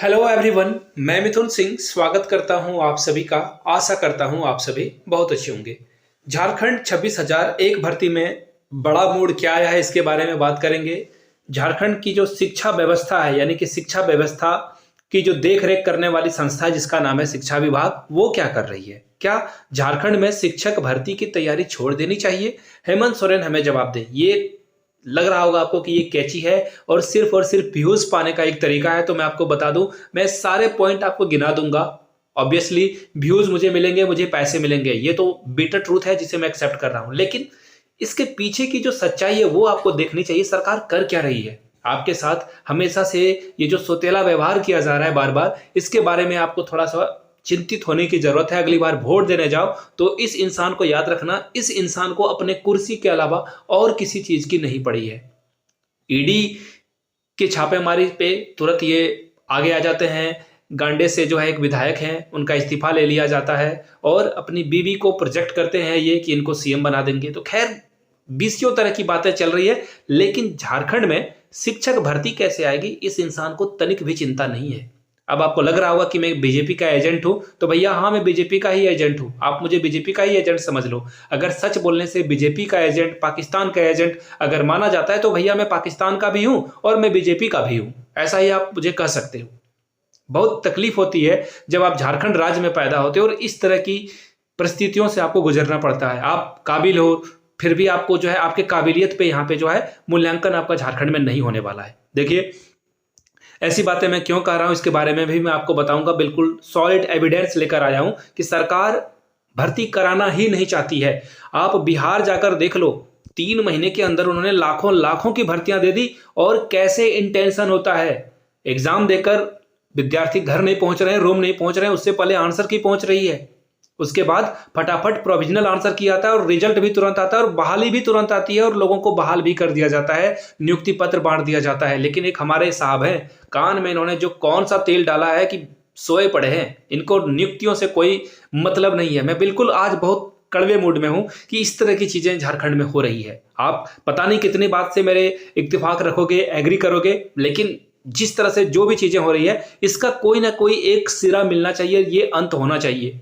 Hello everyone, मैं मिथुन सिंह स्वागत करता हूं आप सभी का। आशा करता हूं आप सभी बहुत अच्छे होंगे। झारखंड 26,001 भर्ती में बड़ा मोड़ क्या आया है इसके बारे में बात करेंगे। झारखंड की जो शिक्षा व्यवस्था है यानी कि शिक्षा व्यवस्था की जो देख रेख करने वाली संस्था है जिसका नाम है शिक्षा विभाग, वो क्या कर रही है। क्या झारखंड में शिक्षक भर्ती की तैयारी छोड़ देनी चाहिए? हेमंत सोरेन हमें जवाब दे। ये लग रहा होगा आपको कि ये कैची है और सिर्फ व्यूज पाने का एक तरीका है, तो मैं आपको बता दूं, मैं सारे पॉइंट आपको गिना दूंगा। ऑब्वियसली व्यूज मुझे मिलेंगे, मुझे पैसे मिलेंगे, ये तो बिटर ट्रूथ है जिसे मैं एक्सेप्ट कर रहा हूं, लेकिन इसके पीछे की जो सच्चाई है वो आपको देखनी चाहिए। सरकार कर क्या रही है आपके साथ? हमेशा से ये जो सोतेला व्यवहार किया जा रहा है बार बार, इसके बारे में आपको थोड़ा सा चिंतित होने की जरूरत है। अगली बार वोट देने जाओ तो इस इंसान को याद रखना, इस इंसान को अपने कुर्सी के अलावा और किसी चीज की नहीं पड़ी है। ईडी के छापेमारी पे तुरंत ये आगे आ जाते हैं। गांडे से जो है एक विधायक हैं, उनका इस्तीफा ले लिया जाता है और अपनी बीवी को प्रोजेक्ट करते हैं ये कि इनको सीएम बना देंगे। तो खैर बीसियों तरह की बातें चल रही है, लेकिन झारखंड में शिक्षक भर्ती कैसे आएगी इस इंसान को तनिक भी चिंता नहीं है। अब आपको लग रहा होगा कि मैं बीजेपी का एजेंट हूं, तो भैया हाँ, मैं बीजेपी का ही एजेंट हूं। आप मुझे बीजेपी का ही एजेंट समझ लो। अगर सच बोलने से बीजेपी का एजेंट, पाकिस्तान का एजेंट अगर माना जाता है तो भैया मैं पाकिस्तान का भी हूं और मैं बीजेपी का भी हूं, ऐसा ही आप मुझे कह सकते हो। बहुत तकलीफ होती है जब आप झारखंड राज्य में पैदा होते हो और इस तरह की परिस्थितियों से आपको गुजरना पड़ता है। आप काबिल हो, फिर भी आपको जो है आपके काबिलियत पे यहाँ पे जो है मूल्यांकन आपका झारखंड में नहीं होने वाला है। देखिए, ऐसी बातें मैं क्यों कह रहा हूं इसके बारे में भी मैं आपको बताऊंगा। बिल्कुल सॉलिड एविडेंस लेकर आया हूं कि सरकार भर्ती कराना ही नहीं चाहती है। आप बिहार जाकर देख लो, 3 महीने के अंदर उन्होंने लाखों लाखों की भर्तियां दे दी और कैसे इंटेंशन होता है। एग्जाम देकर विद्यार्थी घर नहीं पहुंच रहे हैं, रूम नहीं पहुंच रहे हैं, उससे पहले आंसर की पहुंच रही है। उसके बाद फटाफट प्रोविजनल आंसर किया आता है और रिजल्ट भी तुरंत आता है और बहाली भी तुरंत आती है और लोगों को बहाल भी कर दिया जाता है, नियुक्ति पत्र बांट दिया जाता है। लेकिन एक हमारे साहब हैं, कान में इन्होंने जो कौन सा तेल डाला है कि सोए पड़े हैं। इनको नियुक्तियों से कोई मतलब नहीं है। मैं बिल्कुल आज बहुत कड़वे मूड में हूं कि इस तरह की चीजें झारखंड में हो रही है। आप पता नहीं कितनी बात से मेरे इत्तेफाक रखोगे, एग्री करोगे, लेकिन जिस तरह से जो भी चीजें हो रही है इसका कोई ना कोई एक सिरा मिलना चाहिए, ये अंत होना चाहिए।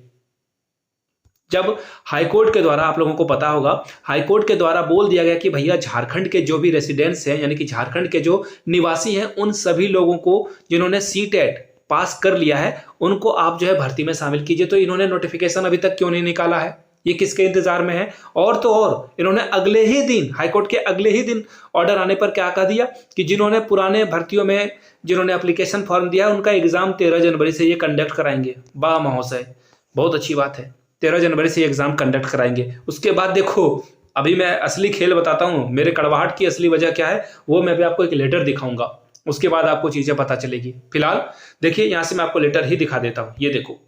जब हाईकोर्ट के द्वारा, आप लोगों को पता होगा, हाईकोर्ट के द्वारा बोल दिया गया कि भैया झारखंड के जो भी रेसिडेंट्स हैं यानी कि झारखंड के जो निवासी हैं, उन सभी लोगों को जिन्होंने सीटेट पास कर लिया है उनको आप जो है भर्ती में शामिल कीजिए। तो इन्होंने नोटिफिकेशन अभी तक क्यों नहीं निकाला है? ये किसके इंतजार में है? और तो और इन्होंने अगले ही दिन, हाईकोर्ट के अगले ही दिन ऑर्डर आने पर क्या कह दिया कि जिन्होंने पुराने भर्तियों में जिन्होंने एप्लीकेशन फॉर्म दिया उनका एग्जाम 13 जनवरी से ये कंडक्ट कराएंगे। वाह महोदय, बहुत अच्छी बात है, 13 जनवरी से एग्जाम कंडक्ट कराएंगे। उसके बाद देखो, अभी मैं असली खेल बताता हूं, मेरे कड़वाहट की असली वजह क्या है वो मैं भी आपको एक लेटर दिखाऊंगा, उसके बाद आपको चीजें पता चलेगी। फिलहाल देखिए, यहां से मैं आपको लेटर ही दिखा देता हूं। ये देखो,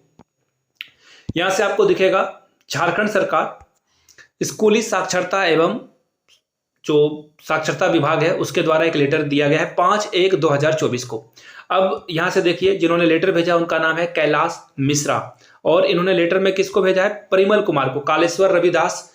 यहां से आपको दिखेगा झारखंड सरकार स्कूली साक्षरता एवं जो साक्षरता विभाग है उसके द्वारा एक लेटर दिया गया है 5/1/2024 को। अब यहां से देखिए, जिन्होंने लेटर भेजा उनका नाम है कैलाश मिश्रा और इन्होंने लेटर में किसको भेजा है? परिमल कुमार को। कालेश्वर रविदास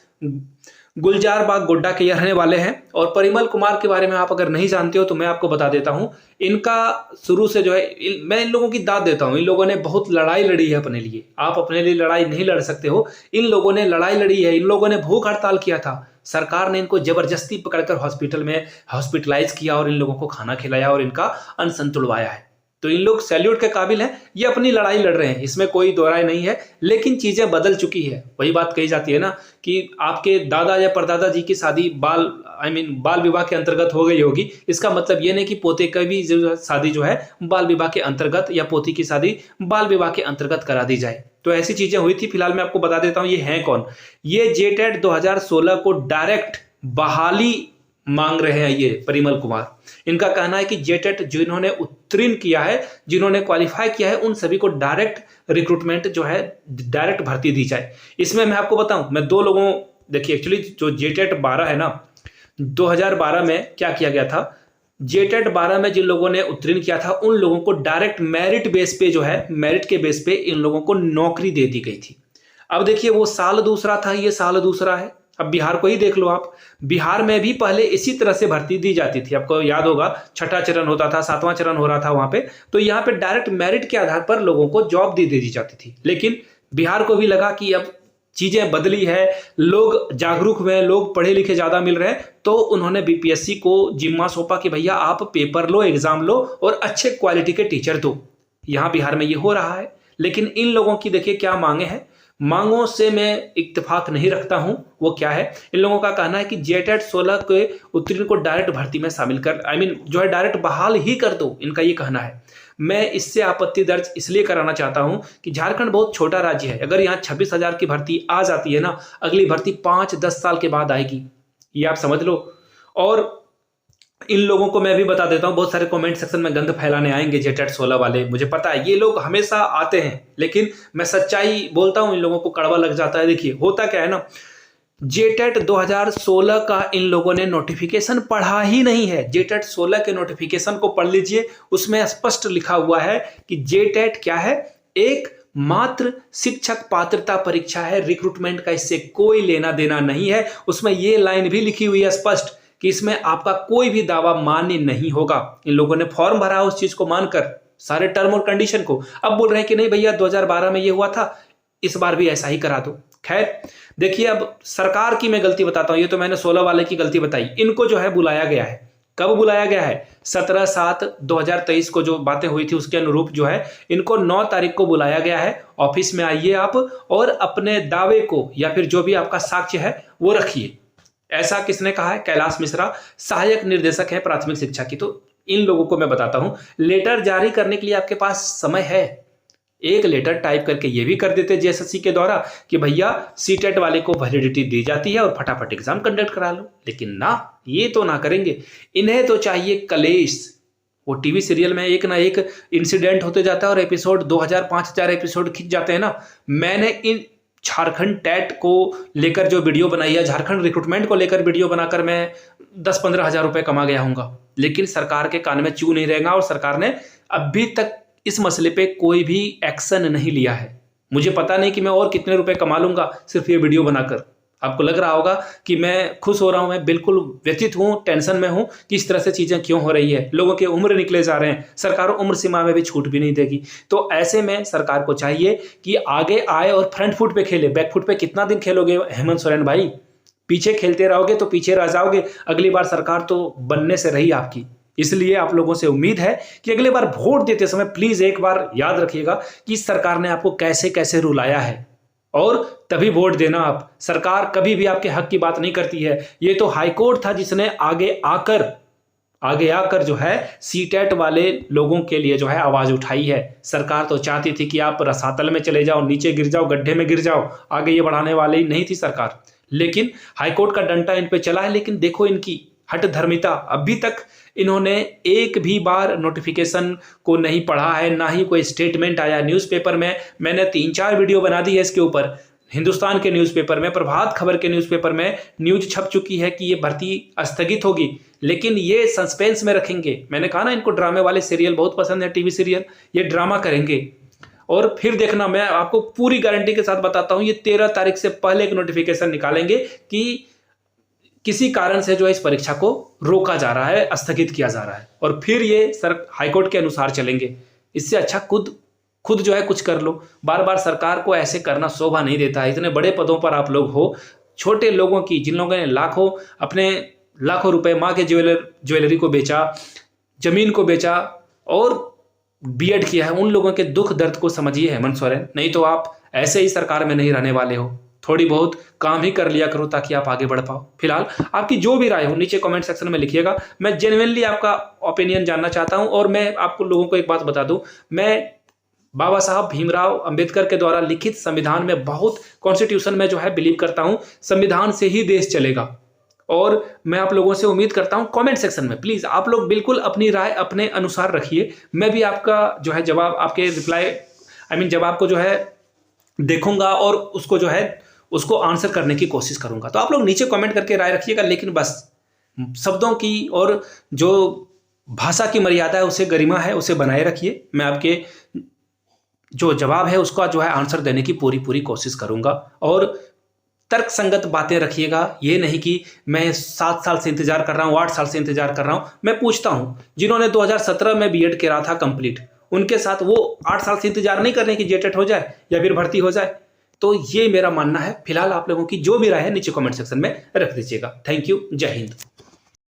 गुलजार बाग गोड्डा के रहने वाले हैं। और परिमल कुमार के बारे में आप अगर नहीं जानते हो तो मैं आपको बता देता हूं। इनका शुरू से जो है, मैं इन लोगों की दाद देता हूं। इन लोगों ने बहुत लड़ाई लड़ी है अपने लिए। आप अपने लिए लड़ाई नहीं लड़ सकते हो, इन लोगों ने लड़ाई लड़ी है। इन लोगों ने भूख हड़ताल किया था, सरकार ने इनको जबरदस्ती पकड़कर हॉस्पिटल में हॉस्पिटलाइज किया और इन लोगों को खाना खिलाया और इनका अनशन तुड़वाया है। तो इन लोग सैल्यूट के काबिल हैं, ये अपनी लड़ाई लड़ रहे हैं, इसमें कोई दो राय नहीं है। लेकिन चीजें बदल चुकी है। वही बात कही जाती है ना कि आपके दादा या परदादा जी की शादी बाल विवाह के अंतर्गत हो गई होगी, इसका मतलब ये नहीं कि पोते का भी शादी जो है बाल विवाह के अंतर्गत या पोती की शादी बाल विवाह के अंतर्गत करा दी जाए। तो ऐसी चीजें हुई थी। फिलहाल मैं आपको बता देता हूं ये हैं कौन। ये जेटेट 2016 को डायरेक्ट बहाली मांग रहे हैं ये परिमल कुमार। इनका कहना है कि जेटेट जिन्होंने उत्तीर्ण किया है, जिन्होंने क्वालिफाई किया है, उन सभी को डायरेक्ट रिक्रूटमेंट जो है, डायरेक्ट भर्ती दी जाए। इसमें मैं आपको बताऊं, मैं दो लोगों, देखिए एक्चुअली जो जेटेट 12 है ना, 2012 में क्या किया गया था, जेटेट 12 में जिन लोगों ने उत्तीर्ण किया था उन लोगों को डायरेक्ट मेरिट बेस पे जो है, मेरिट के बेस पे इन लोगों को नौकरी दे दी गई थी। अब देखिए, वो साल दूसरा था, ये साल दूसरा है। अब बिहार को ही देख लो आप, बिहार में भी पहले इसी तरह से भर्ती दी जाती थी। आपको याद होगा, छठा चरण होता था, सातवां चरण हो रहा था वहां पे, तो यहाँ पे डायरेक्ट मेरिट के आधार पर लोगों को जॉब दी जाती थी। लेकिन बिहार को भी लगा कि अब चीजें बदली है, लोग जागरूक हुए, लोग पढ़े लिखे ज्यादा मिल रहे हैं, तो उन्होंने बीपीएससी को जिम्मा सौंपा कि भैया आप पेपर लो, एग्जाम लो और अच्छे क्वालिटी के टीचर दो। यहां बिहार में ये हो रहा है। लेकिन इन लोगों की देखिए क्या मांगे हैं, मांगों से मैं इत्तेफाक नहीं रखता हूं। वो क्या है, इन लोगों का कहना है कि जेटेट 16 के उत्तीर्ण को डायरेक्ट भर्ती में शामिल कर, जो है डायरेक्ट बहाल ही कर दो, इनका ये कहना है। मैं इससे आपत्ति दर्ज इसलिए कराना चाहता हूं कि झारखंड बहुत छोटा राज्य है। अगर यहाँ 26,000 की भर्ती आ जाती है ना, अगली भर्ती 5-10 साल के बाद आएगी, ये आप समझ लो। और इन लोगों को मैं भी बता देता हूं, बहुत सारे कमेंट सेक्शन में गंद फैलाने आएंगे जेटेट 16 वाले, मुझे पता है ये लोग हमेशा आते हैं, लेकिन मैं सच्चाई बोलता हूं, इन लोगों को कड़वा लग जाता है। देखिए होता क्या है ना, जेटेट 2016 का इन लोगों ने नोटिफिकेशन पढ़ा ही नहीं है। जेटेट 16 के नोटिफिकेशन को पढ़ लीजिए, उसमें स्पष्ट लिखा हुआ है कि जेटेट क्या है, एक मात्र शिक्षक पात्रता परीक्षा है, रिक्रूटमेंट का इससे कोई लेना देना नहीं है। उसमें ये लाइन भी लिखी हुई है स्पष्ट कि इसमें आपका कोई भी दावा मान्य नहीं होगा। इन लोगों ने फॉर्म भरा उस चीज को मानकर, सारे टर्म और कंडीशन को, अब बोल रहे हैं कि नहीं भैया 2012 में ये हुआ था, इस बार भी ऐसा ही करा दो। खैर देखिए, अब सरकार की मैं गलती बताता हूं, ये तो मैंने 16 वाले की गलती बताई। इनको जो है बुलाया गया है, कब बुलाया गया है, 17/7/2023 को जो बातें हुई थी उसके अनुरूप जो है इनको 9 तारीख को बुलाया गया है। ऑफिस में आइए आप और अपने दावे को या फिर जो भी आपका साक्ष्य है वो रखिए। ऐसा किसने कहा है, कैलाश मिश्रा, सहायक निर्देशक है प्राथमिक शिक्षा की। तो इन लोगों को मैं बताता हूं, लेटर जारी करने के लिए आपके पास समय है। एक लेटर टाइप करके ये भी कर देते जेएसएससी के द्वारा कि भैया सीटेट वाले को वैलिडिटी दी जाती है और फटाफट एग्जाम कंडक्ट करा लो। लेकिन ना, ये तो ना करेंगे। इन्हें तो चाहिए कलेश। वो टीवी सीरियल में एक ना एक इंसिडेंट होते जाता है और एपिसोड 2000-5000 एपिसोड खिंच जाते हैं ना। मैंने इन झारखंड टैट को लेकर जो वीडियो बनाई है, झारखंड रिक्रूटमेंट को लेकर वीडियो बनाकर मैं 10-15 हजार रुपए कमा गया हूंगा, लेकिन सरकार के कान में चू नहीं रहेगा और सरकार ने अभी तक इस मसले पे कोई भी एक्शन नहीं लिया है। मुझे पता नहीं कि मैं और कितने रुपए कमा लूंगा सिर्फ ये वीडियो बनाकर। आपको लग रहा होगा कि मैं खुश हो रहा हूं, मैं बिल्कुल व्यथित हूं, टेंशन में हूं कि इस तरह से चीजें क्यों हो रही है। लोगों के उम्र निकले जा रहे हैं, सरकार उम्र सीमा में भी छूट भी नहीं देगी। तो ऐसे में सरकार को चाहिए कि आगे आए और फ्रंट फुट पे खेले। बैक फुट पे कितना दिन खेलोगे हेमंत सोरेन भाई, पीछे खेलते रहोगे तो पीछे रह जाओगे। अगली बार सरकार तो बनने से रही आपकी। इसलिए आप लोगों से उम्मीद है कि अगले बार वोट देते समय प्लीज एक बार याद रखिएगा कि सरकार ने आपको कैसे कैसे रुलाया है और तभी वोट देना आप। सरकार कभी भी आपके हक की बात नहीं करती है। ये तो हाईकोर्ट था जिसने आगे आकर जो है सीटेट वाले लोगों के लिए जो है आवाज उठाई है। सरकार तो चाहती थी कि आप रसातल में चले जाओ, नीचे गिर जाओ, गड्ढे में गिर जाओ, आगे ये बढ़ाने वाले ही नहीं थी सरकार। लेकिन हाईकोर्ट का डंडा इन पे चला है। लेकिन देखो इनकी हट धर्मिता, अभी तक इन्होंने एक भी बार नोटिफिकेशन को नहीं पढ़ा है, ना ही कोई स्टेटमेंट आया न्यूज़पेपर में। मैंने 3-4 वीडियो बना दी है इसके ऊपर। हिंदुस्तान के न्यूज़पेपर में, प्रभात खबर के न्यूज़पेपर में न्यूज छप चुकी है कि ये भर्ती स्थगित होगी, लेकिन ये सस्पेंस में रखेंगे। मैंने कहा ना, इनको ड्रामे वाले सीरियल बहुत पसंद है, टीवी सीरियल। ये ड्रामा करेंगे और फिर देखना, मैं आपको पूरी गारंटी के साथ बताता हूं, ये 13 तारीख से पहले एक नोटिफिकेशन निकालेंगे कि किसी कारण से जो है इस परीक्षा को रोका जा रहा है, स्थगित किया जा रहा है, और फिर ये हाईकोर्ट के अनुसार चलेंगे। इससे अच्छा खुद जो है कुछ कर लो। बार बार सरकार को ऐसे करना शोभा नहीं देता है। इतने बड़े पदों पर आप लोग हो, छोटे लोगों की, जिन लोगों ने लाखों रुपए माँ के ज्वेलरी को बेचा, जमीन को बेचा और बीएड किया है, उन लोगों के दुख दर्द को समझिए हेमंत सोरेन। नहीं तो आप ऐसे ही सरकार में नहीं रहने वाले हो। थोड़ी बहुत काम ही कर लिया करो ताकि आप आगे बढ़ पाओ। फिलहाल आपकी जो भी राय हो नीचे कमेंट सेक्शन में लिखिएगा। मैं जेन्युइनली आपका ओपिनियन जानना चाहता हूं। और मैं आपको लोगों को एक बात बता दूं, मैं बाबा साहब भीमराव अंबेडकर के द्वारा लिखित संविधान में बहुत, कॉन्स्टिट्यूशन में जो है बिलीव करता हूं। संविधान से ही देश चलेगा। और मैं आप लोगों से उम्मीद करता हूं कमेंट सेक्शन में प्लीज आप लोग बिल्कुल अपनी राय अपने अनुसार रखिए। मैं भी आपका जो है जवाब, आपके रिप्लाई जवाब को जो है देखूंगा और उसको आंसर करने की कोशिश करूंगा। तो आप लोग नीचे कमेंट करके राय रखिएगा, लेकिन बस शब्दों की और जो भाषा की मर्यादा है, उसे गरिमा है, उसे बनाए रखिए। मैं आपके जो जवाब है उसका जो है आंसर देने की पूरी कोशिश करूंगा। और तर्क संगत बातें रखिएगा। ये नहीं कि मैं 7 साल से इंतजार कर रहा हूँ, 8 साल से इंतजार कर रहा हूँ। मैं पूछता हूँ जिन्होंने 2017 में बीएड करा था कंप्लीट, उनके साथ वो 8 साल से इंतजार नहीं कर रहे कि जेटेट हो जाए या फिर भर्ती हो जाए। तो ये मेरा मानना है। फिलहाल आप लोगों की जो भी राय है नीचे कमेंट सेक्शन में रख दीजिएगा। Thank you. जय हिंद।